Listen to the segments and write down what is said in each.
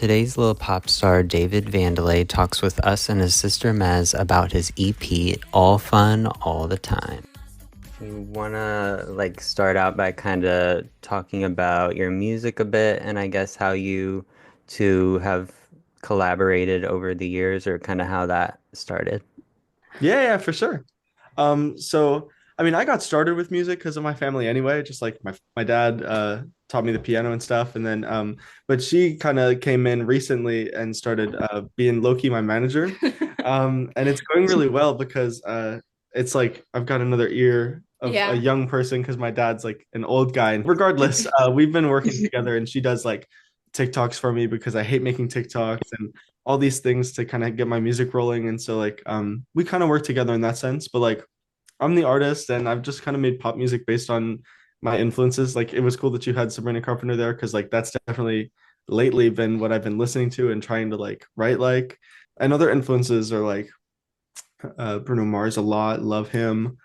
Today's little pop star David Vandelay talks with us and his sister Mez about his EP, All Fun All the Time. You wanna start out by kind of talking about your music a bit, and I guess how you two have collaborated over the years, or kind of how that started. Yeah, for sure. So I mean, I got started with music because of my family anyway. Just like my dad taught me the piano and stuff, and then but she kind of came in recently and started being low key my manager. And it's going really well because it's like I've got another ear of a Yeah. young person because my dad's like an old guy. And regardless, we've been working together, and she does like TikToks for me because I hate making TikToks and all these things to kind of get my music rolling. And so like we kind of work together in that sense. But like I'm the artist and I've just kind of made pop music based on my influences. Like it was cool that you had Sabrina Carpenter there because like that's definitely lately been what I've been listening to and trying to like write like. And other influences are like Bruno Mars a lot, love him.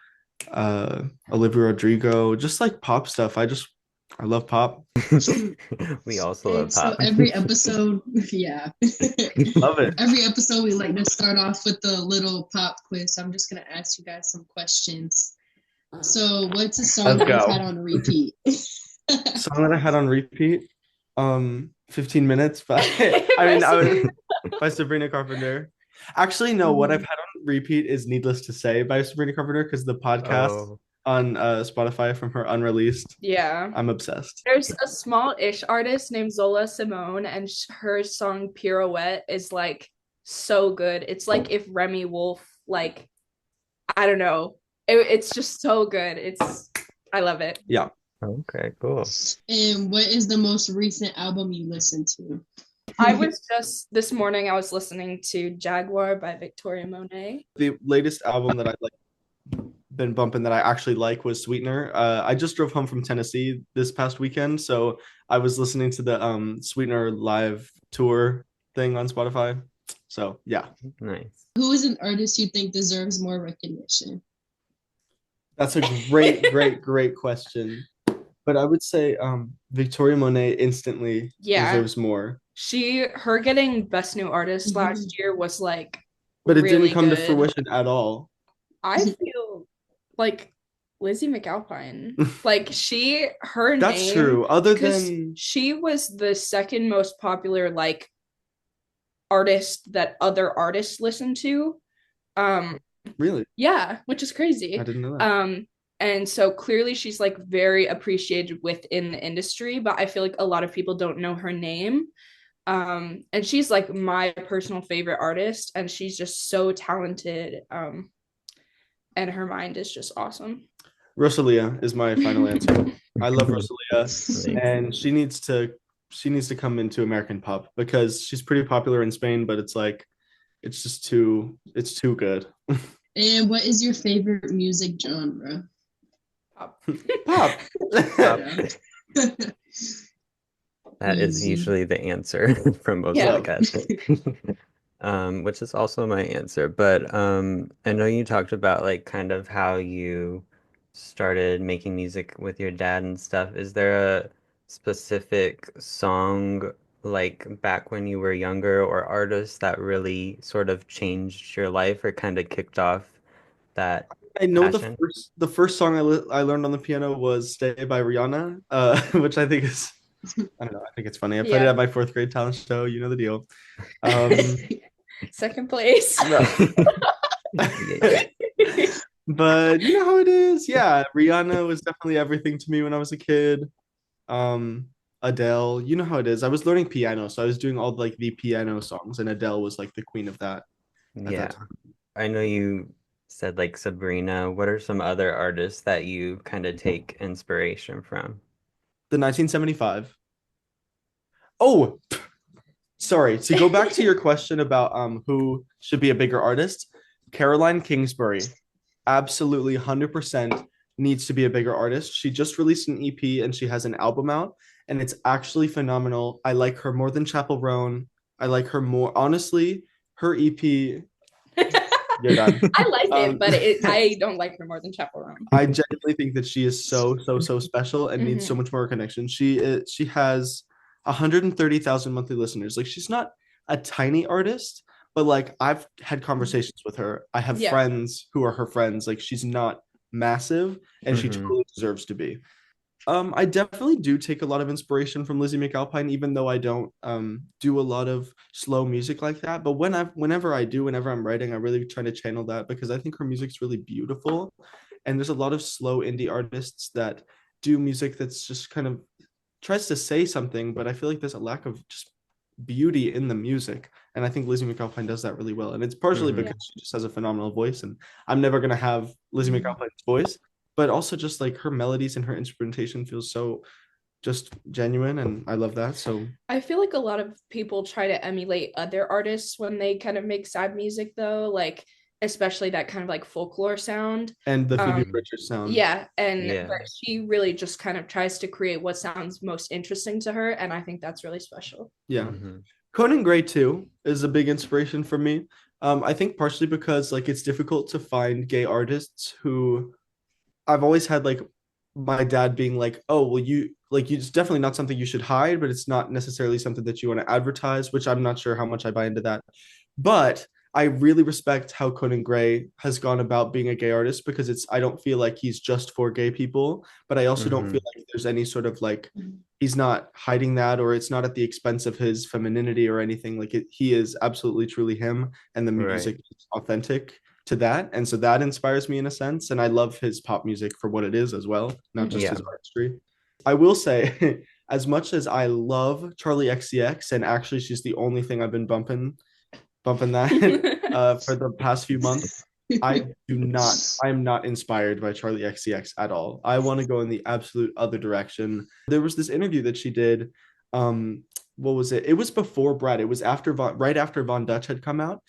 Olivia Rodrigo, just like pop stuff. I love pop. We also And love so pop. every episode, yeah. Love it. Every episode, we like to start off with a little pop quiz. So I'm just going to ask you guys some questions. So, what's a song Let's that you've go. had on repeat? Song that I had on repeat, 15 minutes by I mean I was by Sabrina Carpenter. Actually, no, what I've had on repeat is Needless to Say by Sabrina Carpenter because the podcast Oh, on Spotify from her unreleased. Yeah. I'm obsessed. There's a small-ish artist named Zola Simone, and her song Pirouette is like so good. It's like if Remy Wolf, like, I don't know. It's just so good. I love it. Yeah. okay, cool. And what is the most recent album you listened to? This morning I was listening to Jaguar by Victoria Monet. The latest album that I like been bumping that I actually like was Sweetener. I just drove home from Tennessee this past weekend, so I was listening to the Sweetener live tour thing on Spotify. So yeah. Nice. Who is an artist you think deserves more recognition? That's a great question. But I would say Victoria Monet instantly Yeah. deserves more. Her getting Best New Artist last year was like But it really didn't come to good. fruition at all. I feel like Lizzie McAlpine. Like her That's name, true. Other 'cause than she was the second most popular like artist that other artists listen to. really, Yeah, which is crazy. I didn't know that. And so clearly she's like very appreciated within the industry, but I feel like a lot of people don't know her name. And she's like my personal favorite artist, and she's just so talented. And her mind is just awesome. Rosalia is my final answer. I love Rosalia, Nice. and she needs to come into American pop because she's pretty popular in Spain, but it's like it's too good. And what is your favorite music genre? Pop. Pop. That is Easy. usually the answer from most Yeah. podcasts. Which is also my answer. But I know you talked about like kind of how you started making music with your dad and stuff. Is there a specific song like back when you were younger or artist that really sort of changed your life or kind of kicked off that I know passion? the first song I learned on the piano was "Stay" by Rihanna, which I think is I don't know. I think it's funny. I played it Yeah. at my fourth grade talent show. You know the deal. Um, Second place. but you know how it is. Yeah, Rihanna was definitely everything to me when I was a kid. Adele, you know how it is. I was learning piano, so I was doing all like the piano songs, and Adele was like the queen of that at Yeah. that time. I know you said like Sabrina. What are some other artists that you kind of take inspiration from? The 1975. Oh, sorry. To go back to your question about who should be a bigger artist, Caroline Kingsbury, absolutely 100% needs to be a bigger artist. She just released an EP and she has an album out, and it's actually phenomenal. I like her more than Chapel Roan. I like her more. Honestly, her EP. You're done. I like Um, it, but I don't like her more than Chapel Roan. I genuinely think that she is so special and needs so much more connection. She has 130,000 monthly listeners. Like she's not a tiny artist, but like I've had conversations with her. I have friends who are her friends. Like she's not massive, and she Mm-hmm. totally deserves to be. I definitely do take a lot of inspiration from Lizzie McAlpine, even though I don't do a lot of slow music like that. But whenever I'm writing, I really try to channel that because I think her music's really beautiful. And there's a lot of slow indie artists that do music that's just kind of tries to say something, but I feel like there's a lack of just beauty in the music. And I think Lizzie McAlpine does that really well. And it's partially Mm-hmm. because she just has a phenomenal voice, and I'm never gonna have Lizzie McAlpine's voice, but also just like her melodies and her instrumentation feels so just genuine, and I love that. So I feel like a lot of people try to emulate other artists when they kind of make sad music though, like especially that kind of like folklore sound. and the Phoebe Mm-hmm. Bridgers sound. Yeah, and Yeah. but she really just kind of tries to create what sounds most interesting to her, and I think that's really special. Yeah. Mm-hmm. Conan Gray too is a big inspiration for me. I think partially because like it's difficult to find gay artists who I've always had like my dad being like, "Oh, well, it's definitely not something you should hide, but it's not necessarily something that you want to advertise," which I'm not sure how much I buy into that. But I really respect how Conan Gray has gone about being a gay artist because I don't feel like he's just for gay people, but I also don't Mm-hmm. feel like there's any sort of like he's not hiding that or it's not at the expense of his femininity or anything. Like he is absolutely truly him, and the Right. music is authentic to that. And so that inspires me in a sense. And I love his pop music for what it is as well, not just Yeah. his artistry. I will say, as much as I love Charlie XCX, and actually she's the only thing I've been bumping that for the past few months. I am not inspired by Charlie XCX at all. I want to go in the absolute other direction. There was this interview that she did. What was it? It was before Brad. It was right after Von Dutch had come out.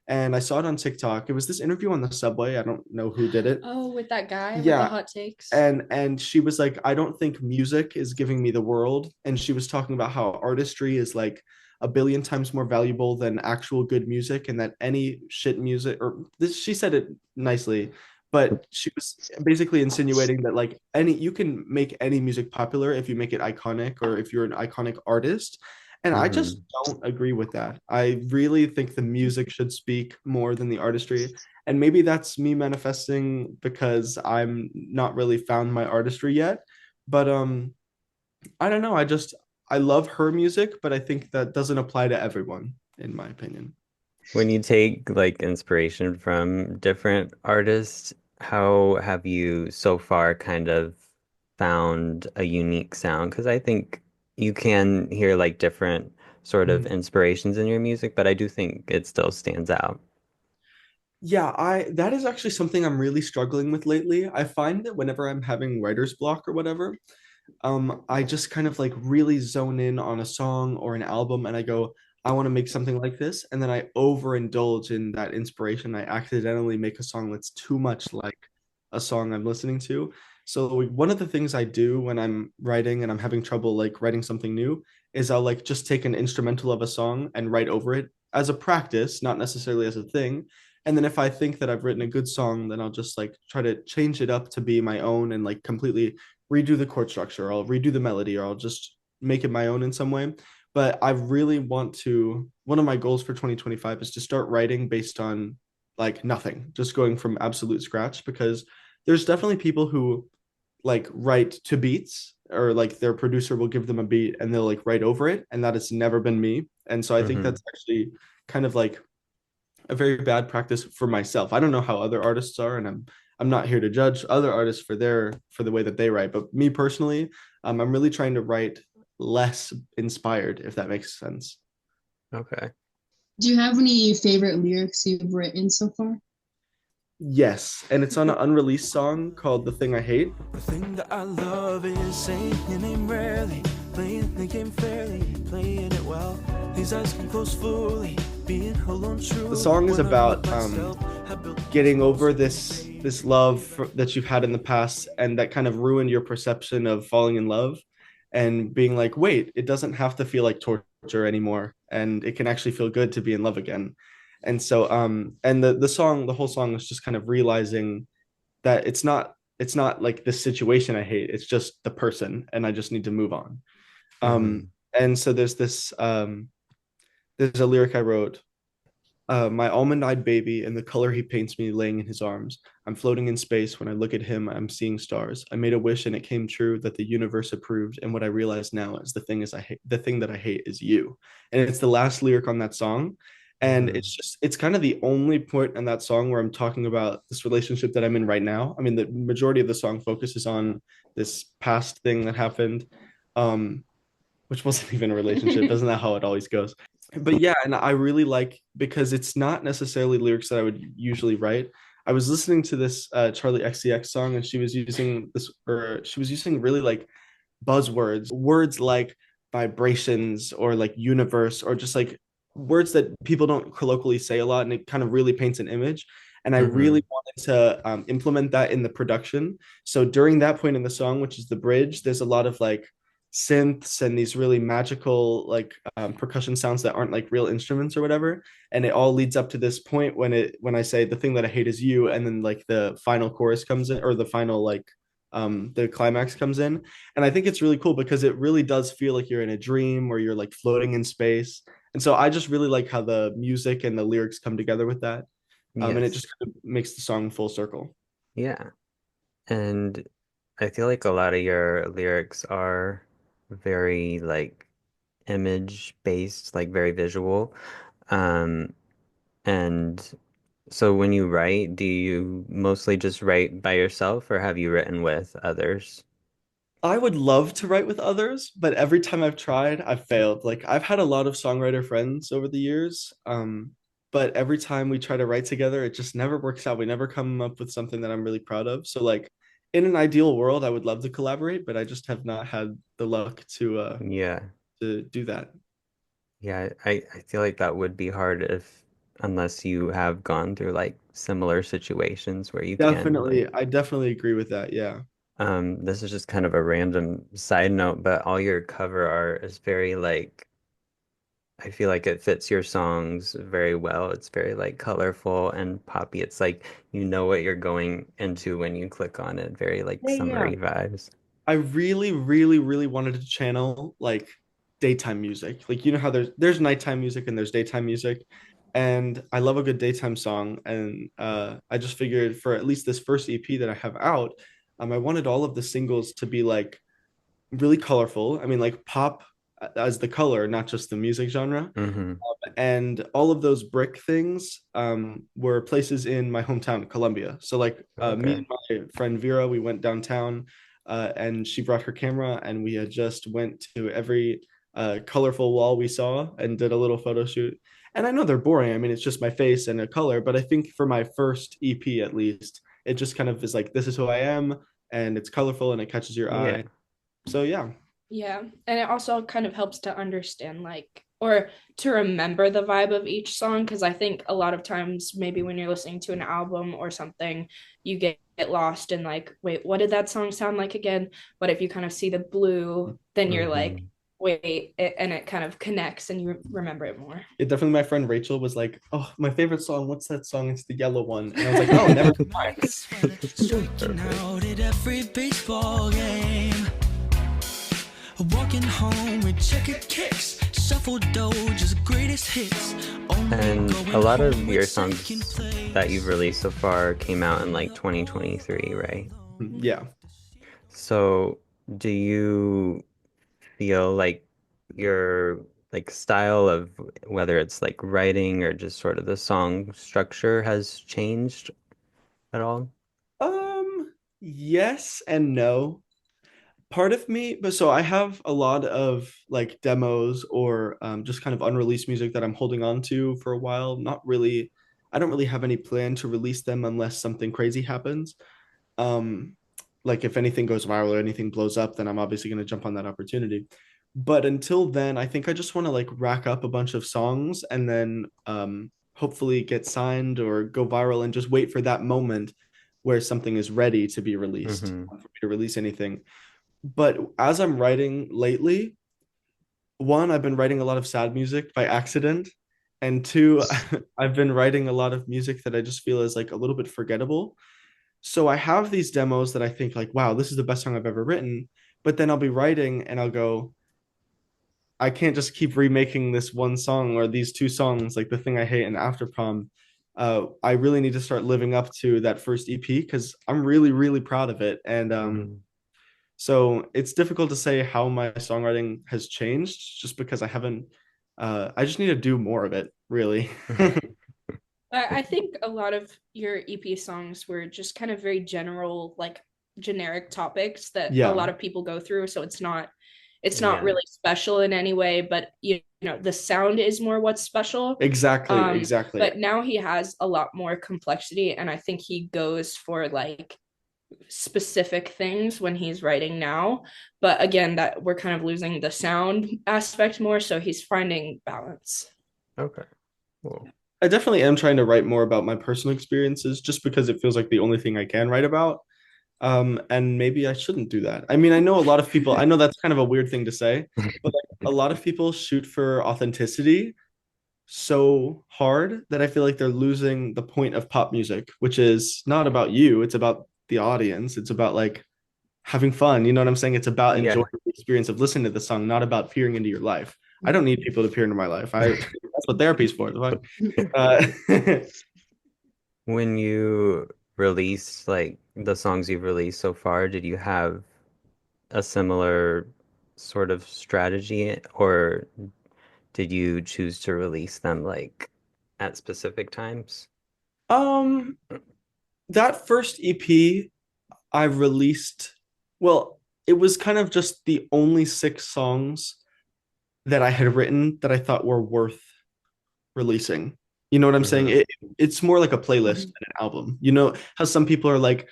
And I saw it on TikTok. It was this interview on the subway. I don't know who did it. Oh, with that guy with the Yeah. hot takes. And she was like, I don't think music is giving me the world. And she was talking about how artistry is like a billion times more valuable than actual good music, and that any shit music, or this, she said it nicely, but she was basically insinuating that like you can make any music popular if you make it iconic or if you're an iconic artist. And I just Mm-hmm. don't agree with that. I really think the music should speak more than the artistry. And maybe that's me manifesting because I'm not really found my artistry yet. But I don't know. I love her music, but I think that doesn't apply to everyone, in my opinion. When you take like inspiration from different artists, how have you so far kind of found a unique sound? Because I think you can hear like different sort of Mhm. inspirations in your music, but I do think it still stands out. Yeah, I that is actually something I'm really struggling with lately. I find that whenever I'm having writer's block or whatever, I just kind of like really zone in on a song or an album and I go, I want to make something like this. And then I overindulge in that inspiration. I accidentally make a song that's too much like a song I'm listening to. So like, one of the things I do when I'm writing and I'm having trouble like writing something new is I'll like just take an instrumental of a song and write over it as a practice, not necessarily as a thing. And then if I think that I've written a good song, then I'll just like try to change it up to be my own and like completely redo the chord structure, or I'll redo the melody, or I'll just make it my own in some way. But I really want to, one of my goals for 2025 is to start writing based on like nothing, just going from absolute scratch, because there's definitely people who like write to beats or like their producer will give them a beat and they'll like write over it. And that has never been me. And so I think Mm-hmm. that's actually kind of like a very bad practice for myself. I don't know how other artists are, and I'm not here to judge other artists for the way that they write. But me personally, I'm really trying to write less inspired, if that makes sense. Okay. Do you have any favorite lyrics you've written so far? Yes, and it's on an unreleased song called "The Thing I Hate." The thing that I love is saying your name rarely, playing the game fairly, playing it well. These eyes can close fully, being alone true. The song is about getting over this love that you've had in the past, and that kind of ruined your perception of falling in love, and being like, wait, it doesn't have to feel like torture anymore, and it can actually feel good to be in love again. And so and the whole song is just kind of realizing that it's not like the situation I hate, it's just the person, and I just need to move on. Mm-hmm. And so there's a lyric I wrote. My almond-eyed baby and the color he paints me laying in his arms. I'm floating in space. When I look at him, I'm seeing stars. I made a wish and it came true that the universe approved. And what I realize now is the thing that I hate is you. And it's the last lyric on that song. And Hmm. it's kind of the only point in that song where I'm talking about this relationship that I'm in right now. I mean, the majority of the song focuses on this past thing that happened, um, which wasn't even a relationship. Isn't that how it always goes? But yeah, and I really like because it's not necessarily lyrics that I would usually write. I was listening to this Charlie XCX song, and she was using really like buzzwords, words like vibrations or like universe or just like words that people don't colloquially say a lot, and it kind of really paints an image. And I really Hmm. wanted to implement that in the production. So during that point in the song, which is the bridge, there's a lot of like synths and these really magical like percussion sounds that aren't like real instruments or whatever, and it all leads up to this point when I say the thing that I hate is you, and then like the final chorus comes in, or the final like the climax comes in. And I think it's really cool because it really does feel like you're in a dream or you're like floating in space. And so I just really like how the music and the lyrics come together with that, and it Yes. just kind of makes the song full circle. Yeah. And I feel like a lot of your lyrics are very like image based, like very visual. Um, and so when you write, do you mostly just write by yourself or have you written with others? I would love to write with others, but every time I've tried, I've failed. Like I've had a lot of songwriter friends over the years, but every time we try to write together, it just never works out. We never come up with something that I'm really proud of. So like in an ideal world, I would love to collaborate, but I just have not had the luck Yeah. to do that. Yeah, I feel like that would be hard if unless you have gone through like similar situations where you can like I definitely agree with that. Yeah. this is just kind of a random side note, but all your cover art is very like I feel like it fits your songs very well. It's very like colorful and poppy. It's like you know what you're going into when you click on it. Very like Yeah, yeah. summery vibes. I really, really, really wanted to channel like daytime music. Like you know how there's nighttime music and there's daytime music. And I love a good daytime song. And I just figured for at least this first EP that I have out, I wanted all of the singles to be like really colorful. I mean, like pop as the color, not just the music genre. Hmm. And all of those brick things were places in my hometown, Columbia. So like me Okay. and my friend Vera, we went downtown, and she brought her camera, and we had just went to every colorful wall we saw and did a little photo shoot. And I know they're boring. I mean, it's just my face and a color, but I think for my first EP at least, it just kind of is like this is who I am, and it's colorful and it catches your Yeah. eye. So yeah. Yeah. And it also kind of helps to understand, like, or to remember the vibe of each song. Cause I think a lot of times, maybe when you're listening to an album or something, you get lost in, like, wait, what did that song sound like again? But if you kind of see the blue, then you're like, Hmm. wait, and it kind of connects and you remember it more. It definitely, my friend Rachel was like, "Oh, my favorite song. What's that song? It's the yellow one." And I was like, "Oh, never mind." Marcus Weather striking Perfect. out at every baseball game. Walking home with checkered kicks, shuffle doges, greatest hits. Only And going a lot home of with your second songs that place. you've released so far came out in like 2023, right? Yeah. So do you feel like your like style of whether it's like writing or just sort of the song structure has changed at all? Yes and no. Part of me, but so I have a lot of like demos or just kind of unreleased music that I'm holding on to for a while. Not really, I don't really have any plan to release them unless something crazy happens. Um, like if anything goes viral or anything blows up, then I'm obviously going to jump on that opportunity. But until then, I think I just want to like rack up a bunch of songs and then hopefully get signed or go viral and just wait for that moment where something is ready to be released Hmm. for me to release anything. But as I'm writing lately, one, I've been writing a lot of sad music by accident. And two, I've been writing a lot of music that I just feel is like a little bit forgettable. So I have these demos that I think like, wow, this is the best song I've ever written. But then I'll be writing and I'll go, I can't just keep remaking this one song or these two songs, like The Thing I Hate and After Prom. I really need to start living up to that first EP because I'm really, really proud of it. And so it's difficult to say how my songwriting has changed just because I just need to do more of it, really. I think a lot of your EP songs were just kind of very general, like generic topics that a lot of people go through. So it's not really special in any way, but you know, the sound is more what's special. Exactly. But now he has a lot more complexity, and I think he goes for like specific things when he's writing now. But again, that we're kind of losing the sound aspect more, so he's finding balance. Okay. Cool. I definitely am trying to write more about my personal experiences just because it feels like the only thing I can write about. And maybe I shouldn't do that. I mean, I know a lot of people, I know that's kind of a weird thing to say, but like, a lot of people shoot for authenticity so hard that I feel like they're losing the point of pop music, which is not about you, it's about the audience. It's about like having fun. You know what I'm saying? It's about enjoying the experience of listening to the song, not about peering into your life. I don't need people to peer into my life. That's what therapy's for. When you released like the songs you've released so far, did you have a similar sort of strategy, or did you choose to release them like at specific times? Um, that first EP I released, well, it was kind of just the only 6 songs that I had written that I thought were worth releasing. You know what I'm saying? It's more like a playlist than an album. You know how some people are like,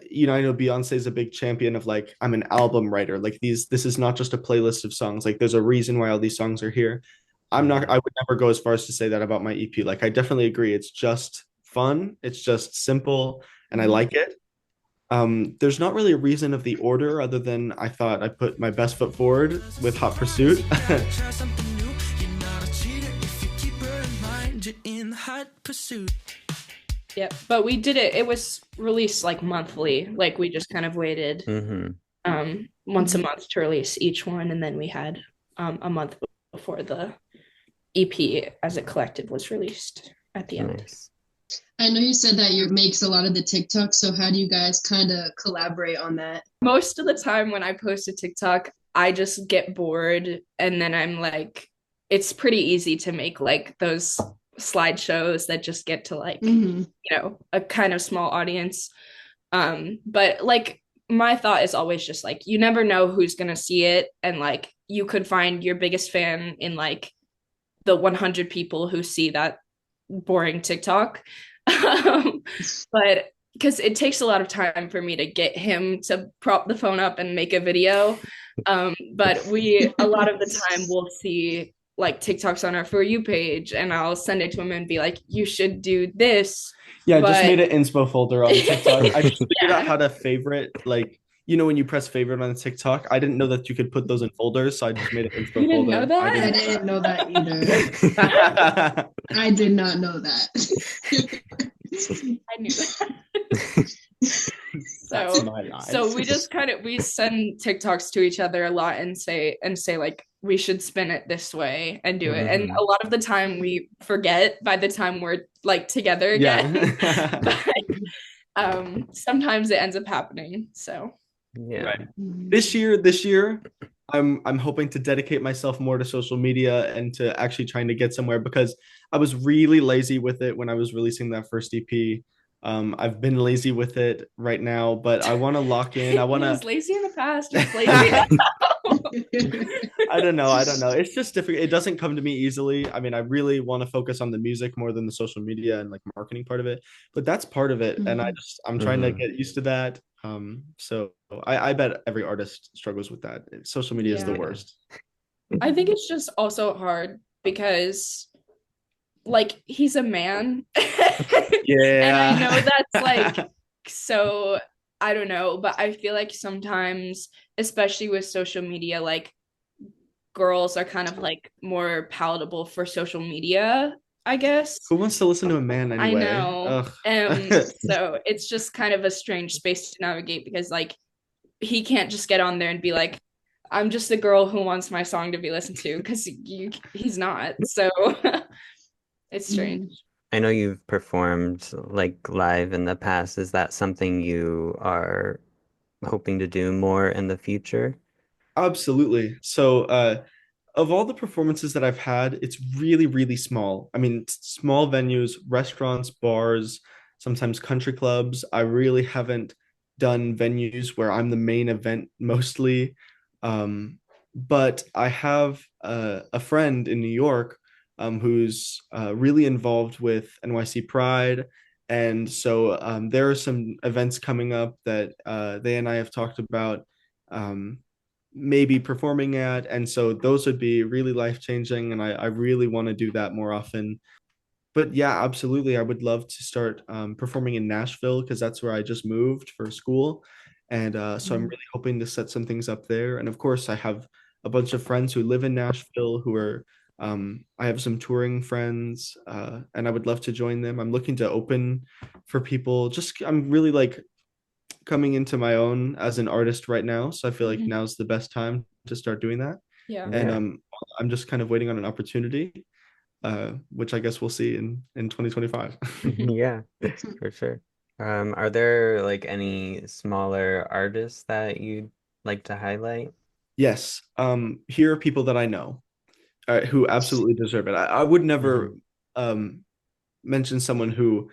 you know, I know Beyonce is a big champion of like, I'm an album writer. Like this is not just a playlist of songs. Like there's a reason why all these songs are here. I would never go as far as to say that about my EP. Like I definitely agree. It's just fun. It's just simple and I like it. There's not really a reason of the order other than I thought I put my best foot forward with Hot Pursuit. Yeah, but we did it. It was released like monthly. Like we just kind of waited once a month to release each one, and then we had a month before the EP as a collective was released at the end. I know you said that you makes a lot of the TikTok, so how do you guys kind of collaborate on that? Most of the time when I post a TikTok, I just get bored and then I'm like, it's pretty easy to make like those slideshows that just get to like, you know, a kind of small audience. But like my thought is always just like, you never know who's going to see it. And like, you could find your biggest fan in like the 100 people who see that boring TikTok. But because it takes a lot of time for me to get him to prop the phone up and make a video. But we, a lot of the time we'll see like TikToks on our For You page and I'll send it to him and be like, you should do this. Yeah, I just made an inspo folder on TikTok. I just figured out how to favorite, like, you know, when you press favorite on TikTok, I didn't know that you could put those in folders, so I just made an inspo folder. You didn't know that? I didn't know that either. I did not know that. I knew that. So we just we send TikToks to each other a lot and say like, we should spin it this way and do it. And a lot of the time we forget by the time we're like together again. But sometimes it ends up happening. So right. This year, I'm hoping to dedicate myself more to social media and to actually trying to get somewhere because I was really lazy with it when I was releasing that first EP. I've been lazy with it right now, but I want to lock in. I want to. He was lazy in the past. He's lazy now. I don't know. It's just difficult. It doesn't come to me easily. I mean, I really want to focus on the music more than the social media and like marketing part of it, but that's part of it. And I'm trying to get used to that. So I bet every artist struggles with that. Social media is the worst. I think it's just also hard because like he's a man. And I know that's like, so I don't know, but I feel like sometimes, especially with social media, like girls are kind of like more palatable for social media, I guess. Who wants to listen to a man anyway? I know. So it's just kind of a strange space to navigate because like he can't just get on there and be like, I'm just a girl who wants my song to be listened to because he's not. So it's strange. I know you've performed like live in the past. Is that something you are hoping to do more in the future? Absolutely. So, of all the performances that I've had, it's really, really small. I mean, small venues, restaurants, bars, sometimes country clubs. I really haven't done venues where I'm the main event mostly. But I have a friend in New York who's really involved with NYC Pride. And so there are some events coming up that they and I have talked about. Maybe performing at. And so those would be really life changing. And I really want to do that more often. But yeah, absolutely. I would love to start performing in Nashville because that's where I just moved for school. And so I'm really hoping to set some things up there. And of course, I have a bunch of friends who live in Nashville who are, I have some touring friends and I would love to join them. I'm looking to open for people. Just, I'm really like coming into my own as an artist right now. So I feel like now's the best time to start doing that. Yeah. And Yeah. I'm just kind of waiting on an opportunity, which I guess we'll see in 2025. Yeah, for sure. Are there like any smaller artists that you'd like to highlight? Yes. Here are people that I know who absolutely deserve it. I would never Mhm. um, mention someone who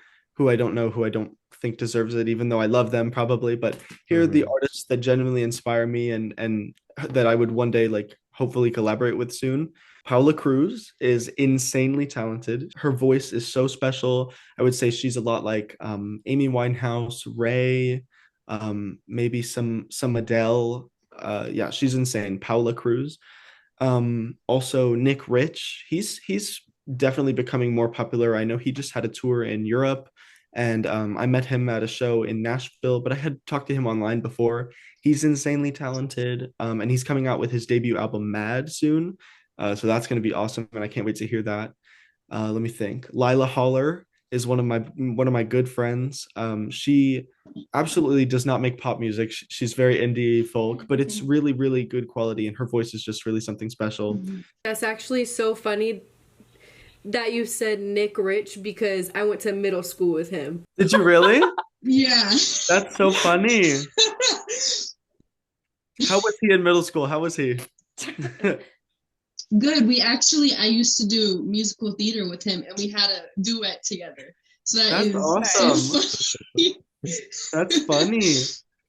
I don't know, who I don't think deserves it, even though I love them probably. But here are the Mhm. artists that genuinely inspire me and that I would one day like hopefully collaborate with soon. Paola Cruz is insanely talented. Her voice is so special. I would say she's a lot like Amy Winehouse, Ray, maybe some Adele. Yeah, she's insane. Paola Cruz. Also Nick Rich. He's definitely becoming more popular. I know he just had a tour in Europe, and I met him at a show in Nashville, but I had talked to him online before. He's insanely talented, and he's coming out with his debut album Mad soon. So that's going to be awesome, and I can't wait to hear that. Let me think. Lila Holler is one of my good friends. She absolutely does not make pop music. She's very indie folk, but it's really, really good quality, and her voice is just really something special. That's actually so funny that you said Nick Rich because I went to middle school with him. Did you really? Yeah. That's so funny. How was he in middle school? How was he? Good. I used to do musical theater with him, and we had a duet together. So That's so awesome. funny. That's funny.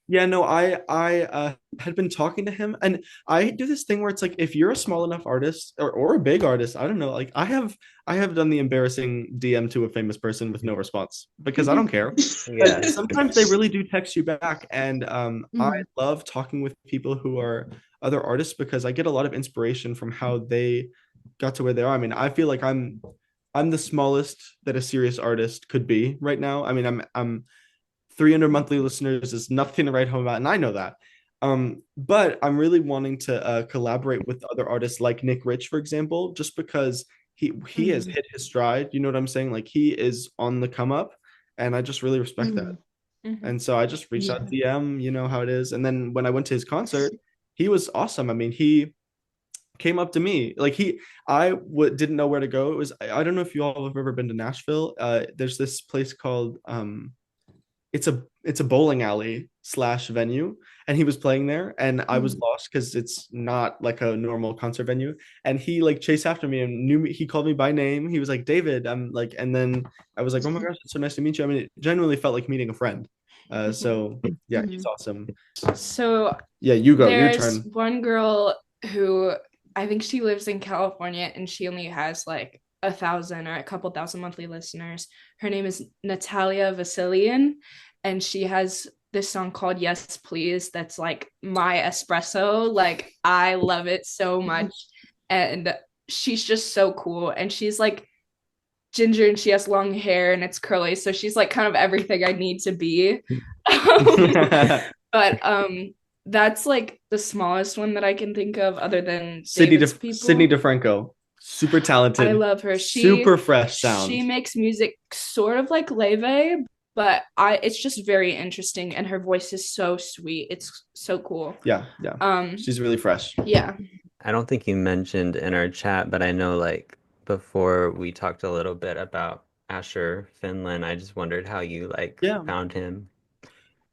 Yeah, no, I had been talking to him, and I do this thing where it's like if you're a small enough artist or a big artist, I don't know, like I have done the embarrassing DM to a famous person with no response because I don't care. Yeah. But sometimes they really do text you back, and I Mhm. love talking with people who are other artists because I get a lot of inspiration from how they got to where they are. I mean, I feel like I'm the smallest that a serious artist could be right now. I mean, I'm 300 monthly listeners is nothing to write home about, and I know that. But I'm really wanting to collaborate with other artists like Nick Rich, for example, just because he has hit his stride. You know what I'm saying? Like he is on the come up, and I just really respect that. And so I just reached out Yeah. DM, you know how it is. And then when I went to his concert, he was awesome. I mean, he came up to me like didn't know where to go. It was I don't know if you all have ever been to Nashville. There's this place called it's a bowling alley slash venue, and he was playing there, and I was lost because it's not like a normal concert venue. And he like chased after me and knew me. He called me by name. He was like, David. I'm like, and then I was like, oh my gosh, it's so nice to meet you. I mean, it genuinely felt like meeting a friend. So yeah, he's awesome. So Yeah, you go. Your there's turn. one girl who I think she lives in California and she only has like 1,000 or a couple thousand monthly listeners. Her name is Natalia Vassilian, and she has this song called Yes Please that's like my espresso. Like I love it so much. And she's just so cool. And she's like ginger and she has long hair and it's curly. So she's like kind of everything I need to be. But that's like the smallest one that I can think of other than David's people. Sydney DeFranco, super talented. I love her. Super fresh sound. She makes music sort of like Leve, but it's just very interesting, and her voice is so sweet. It's so cool. Yeah. She's really fresh. Yeah. I don't think you mentioned in our chat, but I know like before we talked a little bit about Asher Finlon. I just wondered how you like Yeah. found him.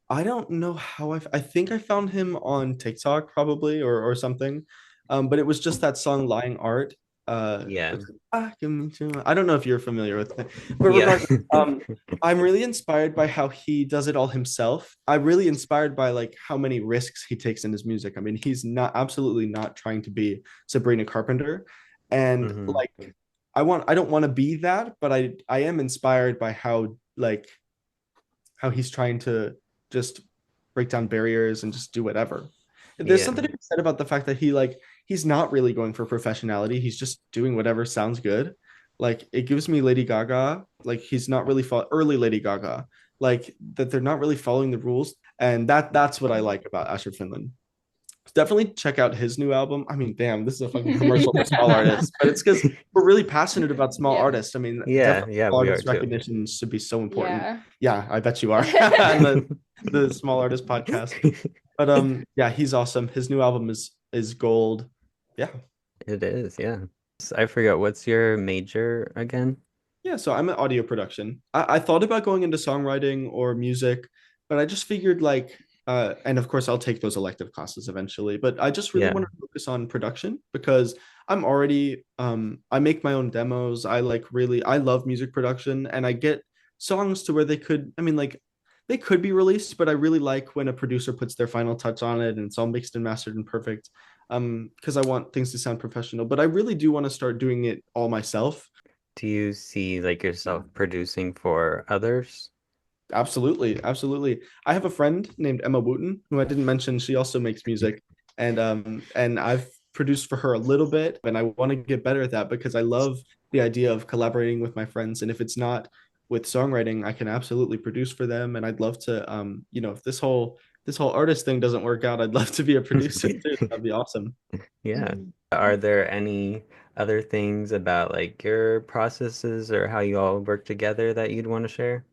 I don't know how I think I found him on TikTok probably or something. But it was just that song Lying Art. Yeah. I don't know if you're familiar with it. But Yeah. regardless, I'm really inspired by how he does it all himself. I'm really inspired by like how many risks he takes in his music. I mean, he's not absolutely not trying to be Sabrina Carpenter. And Mhm. like I don't want to be that, but I am inspired by how like how he's trying to just break down barriers and just do whatever. There's Yeah. something to be said about the fact that he's not really going for professionality. He's just doing whatever sounds good. Like it gives me Lady Gaga. Like he's not really early Lady Gaga. Like that they're not really following the rules, and that's what I like about Asher Finland. Definitely check out his new album. I mean, damn, this is a fucking commercial for small artists, but it's because we're really passionate about small Yeah. artists. I mean, Yeah, definitely yeah, small we are artist too. recognition should be so important. Yeah. Yeah, I bet you are. And the small artist podcast. But yeah, he's awesome. His new album is gold. Yeah. It is, yeah. I forgot, what's your major again? Yeah, so I'm in audio production. I thought about going into songwriting or music, but I just figured like and of course I'll take those elective classes eventually, but I just really Yeah. want to focus on production because I'm already I make my own demos. I love music production and I get songs to where I mean like they could be released, but I really like when a producer puts their final touch on it and it's all mixed and mastered and perfect. Because I want things to sound professional, but I really do want to start doing it all myself. Do you see like yourself producing for others? Absolutely, absolutely. I have a friend named Emma Wooten, who I didn't mention. She also makes music, and I've produced for her a little bit, and I want to get better at that because I love the idea of collaborating with my friends. And if it's not with songwriting, I can absolutely produce for them. And I'd love to, if this whole artist thing doesn't work out, I'd love to be a producer too. That'd be awesome. Yeah. Are there any other things about like your processes or how you all work together that you'd want to share?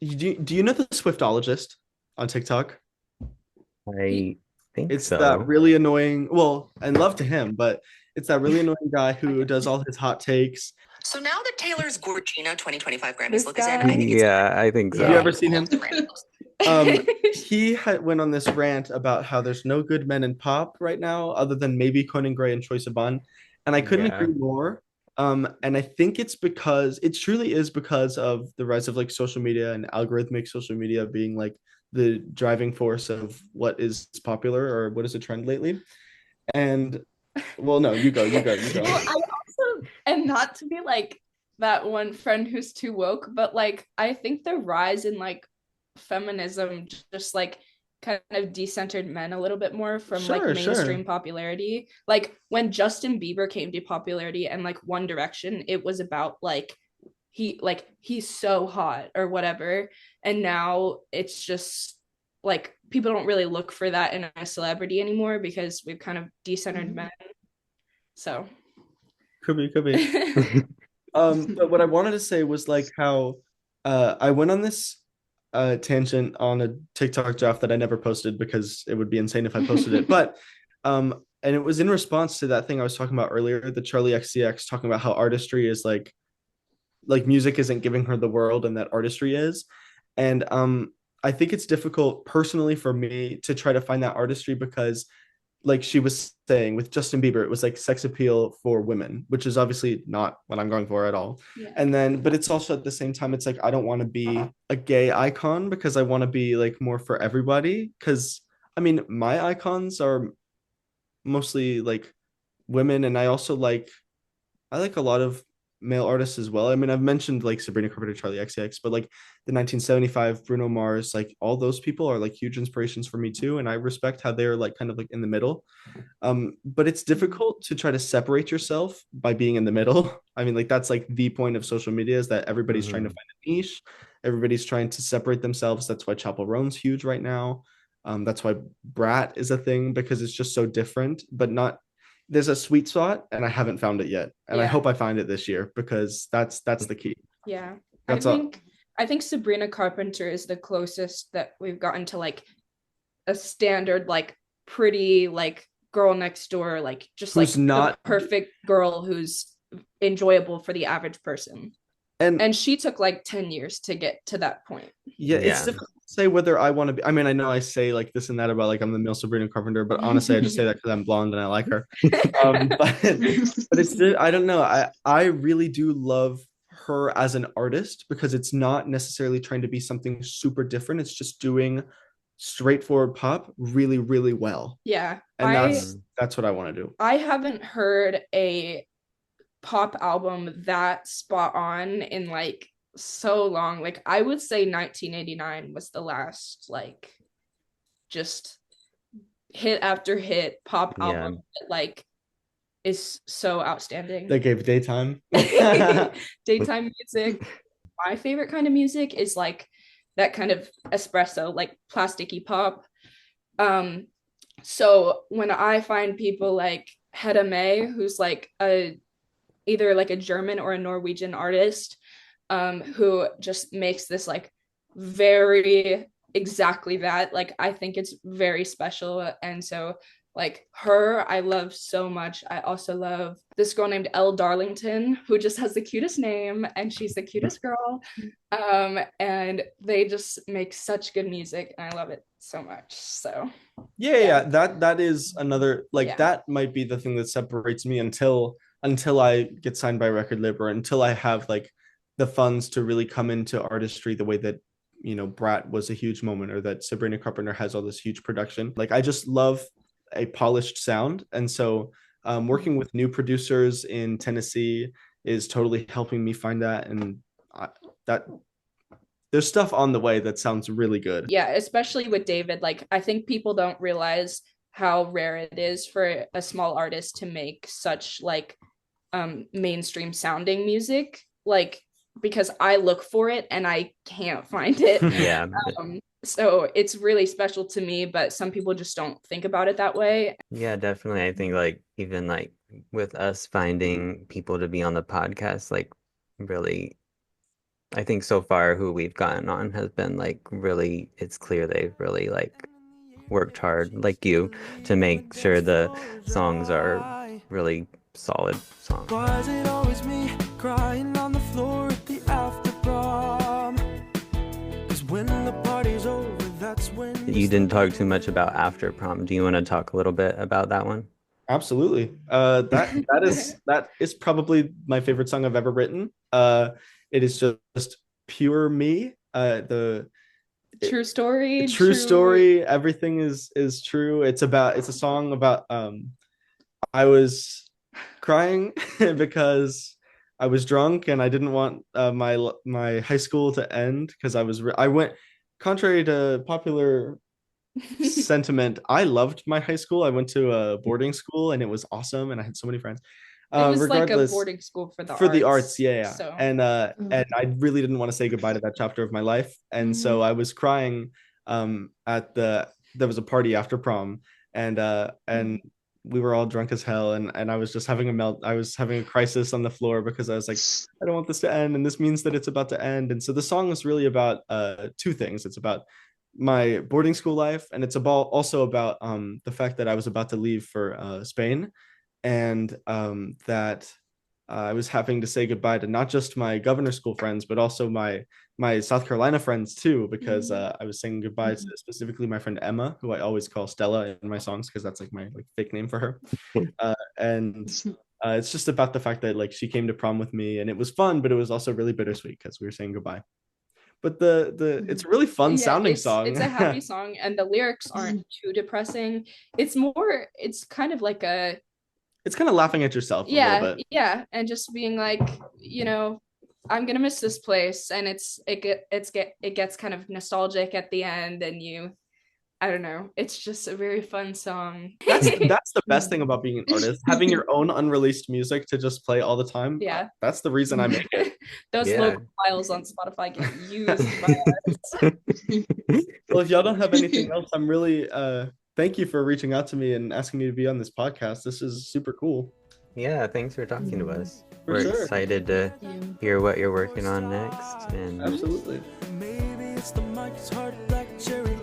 Do you know the Swiftologist on TikTok? I think It's that so. really annoying, well, and love to him, but it's that really annoying guy who does all his hot takes. So now that Taylor's Gorgino 2025 Grammys This look is in, guy? I think it's Yeah, I think Have you so. ever seen him? He went on this rant about how there's no good men in pop right now, other than maybe Conan Gray and Troye Sivan, and I couldn't Yeah. agree more. And I think it truly is because of the rise of like social media and algorithmic social media being like the driving force of what is popular or what is a trend lately. And well, no, you go. Well, I also, and not to be like that one friend who's too woke, but like I think the rise in like feminism just like kind of decentered men a little bit more from like Sure, mainstream popularity. Like when Justin Bieber came to popularity and like One Direction, it was about like he's so hot or whatever. And now it's just like people don't really look for that in a celebrity anymore because we've kind of decentered men. So Could be. But what I wanted to say was like how I went on this tangent on a TikTok draft that I never posted because it would be insane if I posted it. But and it was in response to that thing I was talking about earlier, the Charlie XCX talking about how artistry is like music isn't giving her the world and that artistry is. And I think it's difficult personally for me to try to find that artistry because like she was saying with Justin Bieber, it was like sex appeal for women, which is obviously not what I'm going for at all. yeah. And then, but it's also at the same time, it's like I don't want to be a gay icon because I want to be like more for everybody. Because I mean, my icons are mostly like women, and I like a lot of male artists as well. I mean, I've mentioned like Sabrina Carpenter, Charlie XCX, but like the 1975 Bruno Mars, like all those people are like huge inspirations for me too, and I respect how they're like kind of like in the middle. But it's difficult to try to separate yourself by being in the middle. I mean, like that's like the point of social media is that everybody's trying to Mhm. find a niche, everybody's trying to separate themselves. That's why Chapel Roan's huge right now. That's why Brat is a thing because it's just so different, but not there's a sweet spot and I haven't found it yet. And I Yeah. hope I find it this year because that's the key. Yeah. That's I all. think I think Sabrina Carpenter is the closest that we've gotten to like a standard, like pretty, like girl next door, like just Who's like not the perfect girl who's enjoyable for the average person. And she took like 10 years to get to that point. Yeah, it's Yeah. difficult to say whether I want to be. I mean, I know I say like this and that about like I'm the male Sabrina Carpenter, but honestly, I just say that because I'm blonde and I like her. But it's I don't know. I really do love her as an artist because it's not necessarily trying to be something super different. It's just doing straightforward pop really, really well. Yeah. And that's what I want to do. I haven't heard a pop album that spot on in like so long. Like I would say 1989 was the last like just hit after hit pop album that like is so outstanding. They gave daytime. Daytime music. My favorite kind of music is like that kind of espresso, like plasticky pop. So when I find people like Hedda, who's like either like a German or a Norwegian artist, who just makes this like very exactly that, like I think it's very special. And so like her I love so much. I also love this girl named Elle Darlington, who just has the cutest name and she's the cutest girl, and they just make such good music and I love it so much. So yeah, that is another like that might be the thing that separates me until I get signed by a record label, or until I have like the funds to really come into artistry the way that, you know, Brat was a huge moment, or that Sabrina Carpenter has all this huge production. Like I just love a polished sound. And so working with new producers in Tennessee is totally helping me find that. And that there's stuff on the way that sounds really good. Yeah, especially with David. Like I think people don't realize how rare it is for a small artist to make such like mainstream sounding music, like because I look for it and I can't find it. Yeah. So it's really special to me, but some people just don't think about it that way. Yeah, definitely. I think like even like with us finding people to be on the podcast, like really, I think so far who we've gotten on has been like really, it's clear they've really like worked hard, like you, to make sure the songs are really solid songs. Why is it always me crying on the floor at the after prom? 'Cause when the party's over, that's when You didn't talk too much about After Prom. Do you want to talk a little bit about that one? Absolutely. That is probably my favorite song I've ever written. It is just pure me. True story. True story. Everything is true. It's a song about I was crying because I was drunk and I didn't want my high school to end because I went contrary to popular sentiment. I loved my high school. I went to a boarding school and it was awesome and I had so many friends. It was like a boarding school for the arts, yeah. So. And I really didn't want to say goodbye to that chapter of my life, and so I was crying there was a party after prom, and we were all drunk as hell, and I was just having I was having a crisis on the floor because I was like, I don't want this to end, and this means that it's about to end. And so the song is really about two things. It's about my boarding school life, and it's also about the fact that I was about to leave for Spain, and that I was having to say goodbye to not just my governor school friends, but also my South Carolina friends too, because I was saying goodbye to specifically my friend Emma, who I always call Stella in my songs because that's like my fake name for her. And it's just about the fact that like she came to prom with me and it was fun, but it was also really bittersweet because we were saying goodbye. But it's a really fun sounding song. It's a happy song and the lyrics aren't too depressing. It's kind of like it's kind of laughing at yourself a little bit. Yeah, and just being like, I'm gonna miss this place, and it gets kind of nostalgic at the end, and I don't know, it's just a very fun song. That's the best thing about being an artist, having your own unreleased music to just play all the time. Yeah, that's the reason I make it. Those local files on Spotify get used by us. Well, if y'all don't have anything else, I'm really thank you for reaching out to me and asking me to be on this podcast. This is super cool. Yeah, thanks for talking to us. For We're sure. excited to Thank you. hear what you're working on next. And Absolutely. Maybe it's the Mike's Heart Black Cherry